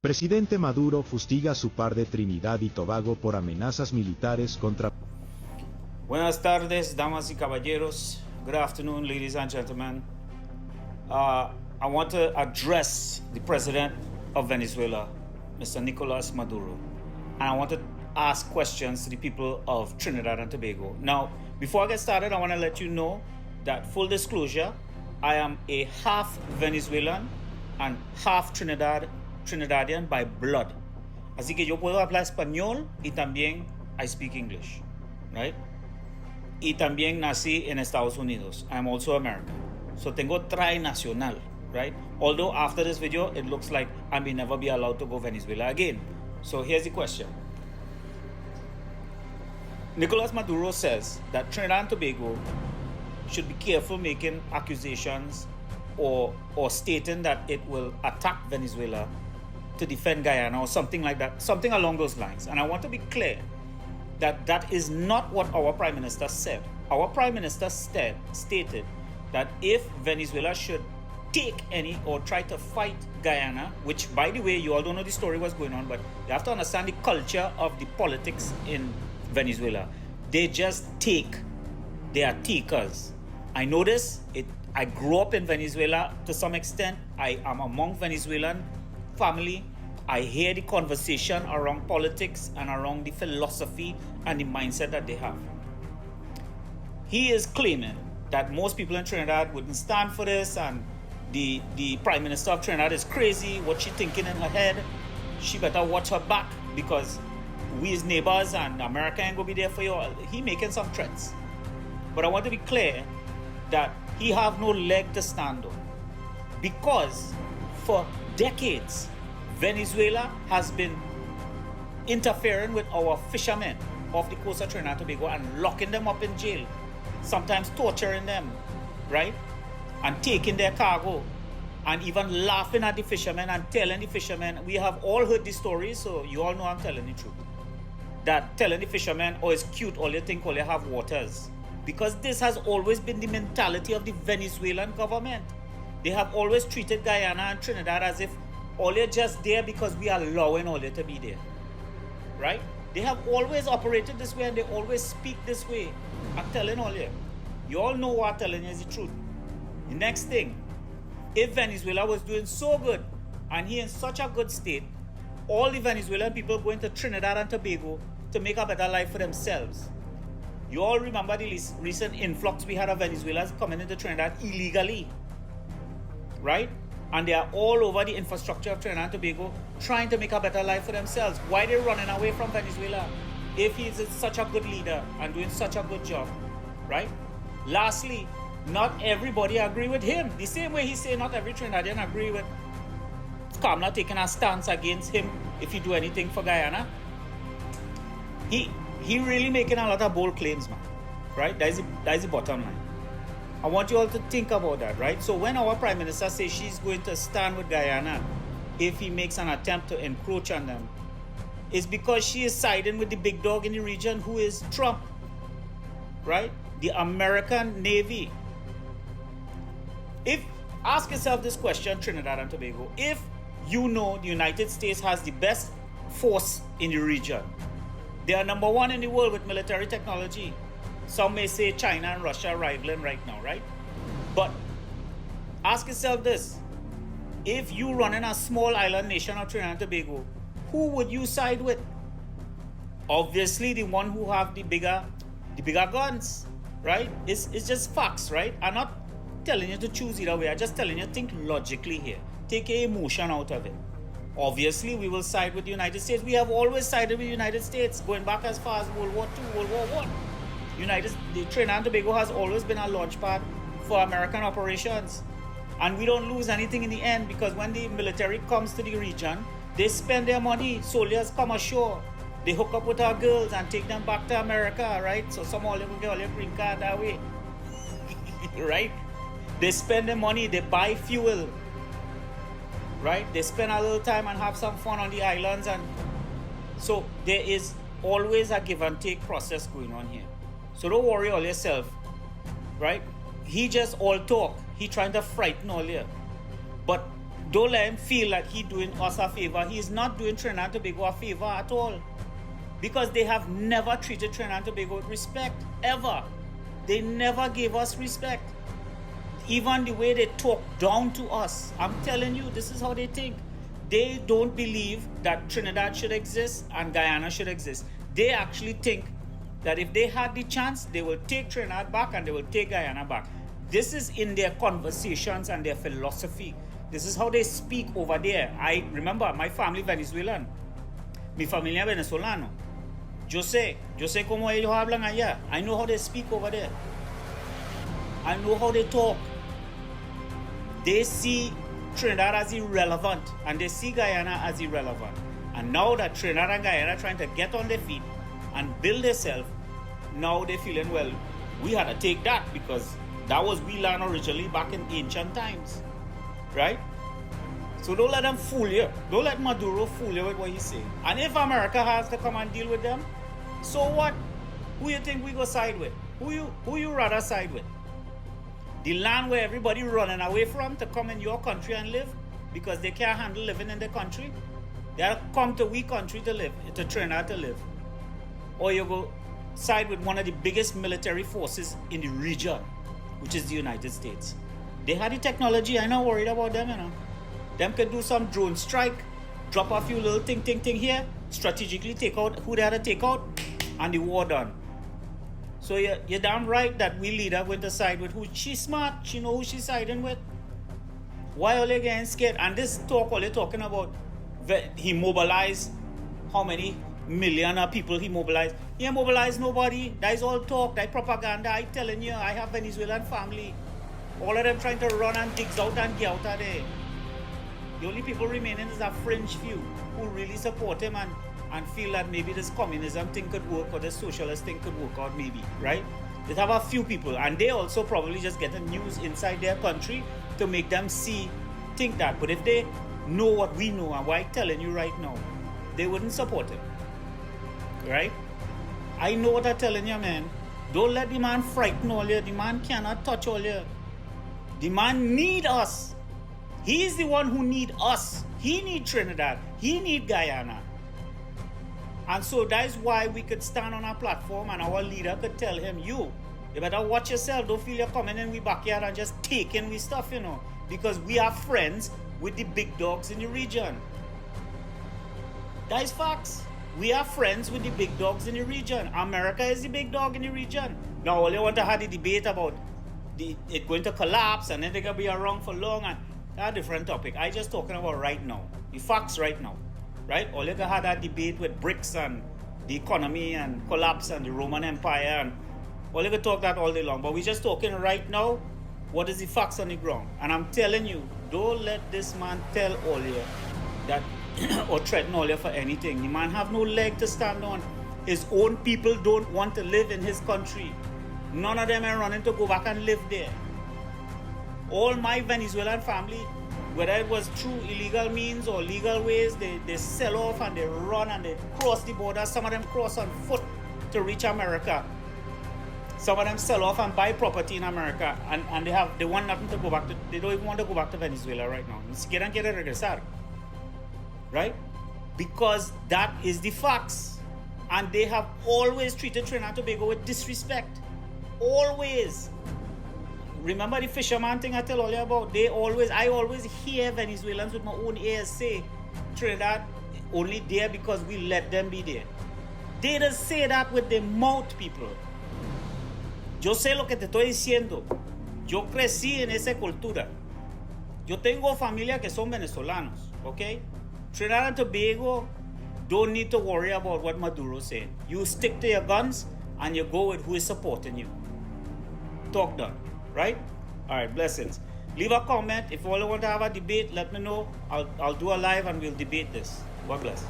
Presidente Maduro fustiga a su par de Trinidad y Tobago por amenazas militares contra... Buenas tardes, damas y caballeros. Good afternoon, ladies and gentlemen. I want to address the president of Venezuela, Mr. Nicolas Maduro. And I want to ask questions to the people of Trinidad and Tobago. Now, before I get started, I want to let you know that, full disclosure, I am a half Venezuelan and half Trinidadian by blood. Así que yo puedo hablar español y también I speak English, right? Y también nací en Estados Unidos. I'm also American. So tengo trinacional, right? Although after this video, it looks like I may never be allowed to go Venezuela again. So here's the question. Nicolas Maduro says that Trinidad and Tobago should be careful making accusations or stating that it will attack Venezuela to defend Guyana or something like that, something along those lines. And I want to be clear that that is not what our Prime Minister said. Our Prime Minister stated that if Venezuela should take any or try to fight Guyana, which, by the way, you all don't know the story what's going on, but you have to understand the culture of the politics in Venezuela. They just take. They are takers. I know this. I grew up in Venezuela to some extent. I am among Venezuelan family. I hear the conversation around politics and around the philosophy and the mindset that they have. He is claiming that most people in Trinidad wouldn't stand for this, and the Prime Minister of Trinidad is crazy. What she thinking in her head? She better watch her back because we as neighbors and America ain't gonna be there for you. He making some threats. But I want to be clear that he have no leg to stand on, because for decades Venezuela has been interfering with our fishermen off the coast of Trinidad and Tobago and locking them up in jail, sometimes torturing them, right? And taking their cargo and even laughing at the fishermen and telling the fishermen, we have all heard the stories, so you all know I'm telling the truth, that telling the fishermen, oh, it's cute, all you think all you have waters. Because this has always been the mentality of the Venezuelan government. They have always treated Guyana and Trinidad as if all you're just there because we are allowing all you to be there, right? They have always operated this way and they always speak this way. I'm telling all you. You all know what I'm telling you is the truth. The next thing, if Venezuela was doing so good and he in such a good state, all the Venezuelan people going to Trinidad and Tobago to make a better life for themselves. You all remember the recent influx we had of Venezuelans coming into Trinidad illegally, right? And they are all over the infrastructure of Trinidad and Tobago trying to make a better life for themselves. Why are they running away from Venezuela if he's such a good leader and doing such a good job, right? Lastly, not everybody agree with him. The same way he say not every Trinidadian agree with Kamla taking a stance against him if he do anything for Guyana. He really making a lot of bold claims, man, right? That is the bottom line. I want you all to think about that, right? So when our Prime Minister says she's going to stand with Guyana if he makes an attempt to encroach on them, it's because she is siding with the big dog in the region, who is Trump, right? The American Navy. Ask yourself this question, Trinidad and Tobago. If you know the United States has the best force in the region, they are number one in the world with military technology. Some may say China and Russia are rivaling right now, right? But ask yourself this. If you run in a small island nation of Trinidad and Tobago, who would you side with? Obviously the one who have the bigger guns, right? It's just facts, right? I'm not telling you to choose either way. I'm just telling you, think logically here. Take your emotion out of it. Obviously, we will side with the United States. We have always sided with the United States, going back as far as World War II, World War I. The Trinidad and Tobago has always been a launch pad for American operations. And we don't lose anything in the end, because when the military comes to the region, they spend their money. Soldiers come ashore. They hook up with our girls and take them back to America, right? So some of them will get all your green card that way. Right? They spend their money, they buy fuel. Right? They spend a little time and have some fun on the islands, and so there is always a give and take process going on here. So don't worry all yourself, right? He just all talk. He trying to frighten all you. But Don't let him feel that he's doing us a favor. He is not doing Trinidad and Tobago a favor at all. Because they have never treated Trinidad and Tobago with respect, ever. They never gave us respect. Even the way they talk down to us. I'm telling you, this is how they think. They don't believe that Trinidad should exist and Guyana should exist. They actually think that if they had the chance, they will take Trinidad back and they will take Guyana back. This is in their conversations and their philosophy. This is how they speak over there. I remember my family Venezuelan. Mi familia venezolano. Yo sé cómo ellos hablan allá. I know how they speak over there. I know how they talk. They see Trinidad as irrelevant and they see Guyana as irrelevant. And now that Trinidad and Guyana are trying to get on their feet and build themselves, now they're feeling, well, we had to take that because that was we land originally back in ancient times. Right? So don't let them fool you. Don't let Maduro fool you with what he's saying. And if America has to come and deal with them, so what? Who you think we go side with? Who you rather side with? The land where everybody running away from to come in your country and live because they can't handle living in the country? They'll come to we country to live, to Trinidad to live. Or you go side with one of the biggest military forces in the region, which is the United States. They had the technology. I'm not worried about them, you know. Them could do some drone strike, drop a few little thing here, strategically take out who they had to take out, and the war done. So you're damn right that we leader went to side with who. She's smart. She know who she's siding with. Why are they getting scared? And this talk all they're talking about, he mobilized how many million of people he mobilized. He mobilized nobody. That is all talk. That propaganda. I telling you, I have Venezuelan family. All of them trying to run and dig out and get out of there. The only people remaining is a fringe few who really support him and feel that maybe this communism thing could work or this socialist thing could work out maybe, right? They have a few people and they also probably just get the news inside their country to make them think that. But if they know what we know and what I'm telling you right now, they wouldn't support him, right? I know what I'm telling you, man. Don't let the man frighten all you. The man cannot touch all you. The man need us. He is the one who need us. He need Trinidad. He need Guyana. And so that is why we could stand on our platform and our leader could tell him, you better watch yourself. Don't feel you're coming in we backyard and just taking we stuff, you know. Because we are friends with the big dogs in the region. That is facts. We are friends with the big dogs in the region. America is the big dog in the region. Now all you want to have the debate about it going to collapse and then they're going to be around for long, and that's a different topic. I just talking about right now. The facts right now. Right? All you can have that debate with BRICS and the economy and collapse and the Roman Empire, and all you can talk that all day long. But we're just talking right now, what is the facts on the ground. And I'm telling you, don't let this man tell all you that or threaten all you for anything. The man have no leg to stand on. His own people don't want to live in his country. None of them are running to go back and live there. All my Venezuelan family, whether it was through illegal means or legal ways, they sell off and they run and they cross the border. Some of them cross on foot to reach America. Some of them sell off and buy property in America, and they want nothing to go back to. They don't even want to go back to Venezuela right now. Ni siquiera quieren regresar. Right? Because that is the facts. And they have always treated Trinidad and Tobago with disrespect. Always. Remember the fisherman thing I tell all you about? I always hear Venezuelans with my own ears say Trinidad only there because we let them be there. They just say that with their mouth, people. Yo sé lo que te estoy diciendo. Yo crecí en esa cultura. Yo tengo familia que son venezolanos, okay? Trinidad and Tobago don't need to worry about what Maduro said. You stick to your guns and you go with who is supporting you. Talk done. Right? All right, blessings. Leave a comment. If you all want to have a debate, let me know. I'll do a live and we'll debate this. God bless.